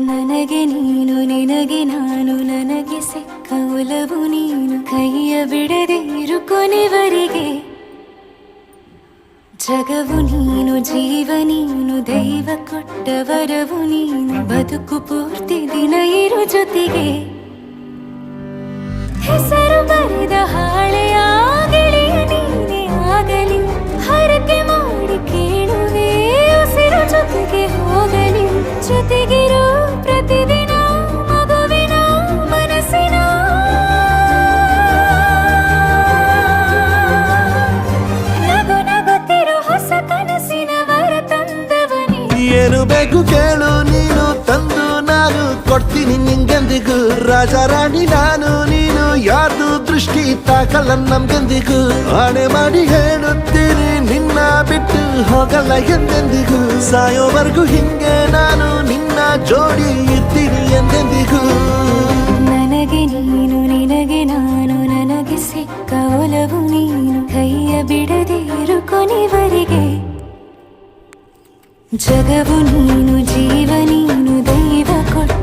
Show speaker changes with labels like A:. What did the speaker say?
A: ನನಗೆ ನೀನು ನಿನಗೆ ನಾನು ನನಗೆ ಸಿಕ್ಕ ಒಲವು ನೀನು ಕೈಯ ಬಿಡದೆ ಇರು ಕೊನೆವರೆಗೆ ಜಗವು ನೀನು ಜೀವ ನೀನು ದೈವ ಕೊಟ್ಟ ವರವು ನೀನು ಬದುಕು ಪೂರ್ತಿ ದಿನ ಇರು ಜೊತೆಗೆ ಹೆಸರು ಬರೆದ ಹಾಳೆಯ ಗೆಳೆಯ ನೀನೇ ಆಗಲಿ ಹರಕೆ ಮಾಡಿ ಕೇಳುವೆ ಉಸಿರು ಜೊತೆಗೆ ಹೋಗಲಿ ಜೊತೆಗಿರೋ ಪ್ರತಿದಿನ ಮಗುವಿನ ಮನಸ್ಸಿನ ನಗು ನಗುತ್ತಿರೋ ಹೊಸ ಕನಸಿನ ವರ ತಂದವನೇ
B: ಏನು ಬೇಕು ಕೇಳು ನೀನು ತಂದು ನಾನು ಕೊಡ್ತೀನಿ ನಿಂಗೆಂದಿಗೂ ರಾಜ ರಾಣಿ ನಾನು ನೀನು ಯಾರ್ದು ದೃಷ್ಟಿ ತಾಕಲ್ಲ ನಮ್ಗೆಂದಿಗೂ ಆಣೆ ಮಾಡಿ ಹೇಳುತ್ತೀನಿ ನಿನ್ನ ಬಿಟ್ಟು ಹೋಗಲ್ಲ ಎಂದೆಂದಿಗೂ ಸಾಯೋವರೆಗೂ ಹಿಂಗೆ ನಾನು ನಿನ್ನ ಜೋಡಿ ಇರ್ತೀನಿ ಎಂದೆಂದಿಗೂ
A: ನನಗೆ ನೀನು ನಿನಗೆ ನಾನು ನನಗೆ ಸಿಕ್ಕ ಒಲವು ನೀನು ಕೈಯ ಬಿಡದೆ ಇರು ಕೊನೆವರೆಗೆ ಜಗವು ನೀನು ಜೀವ ನೀನು ದೈವ ಕೊಟ್ಟ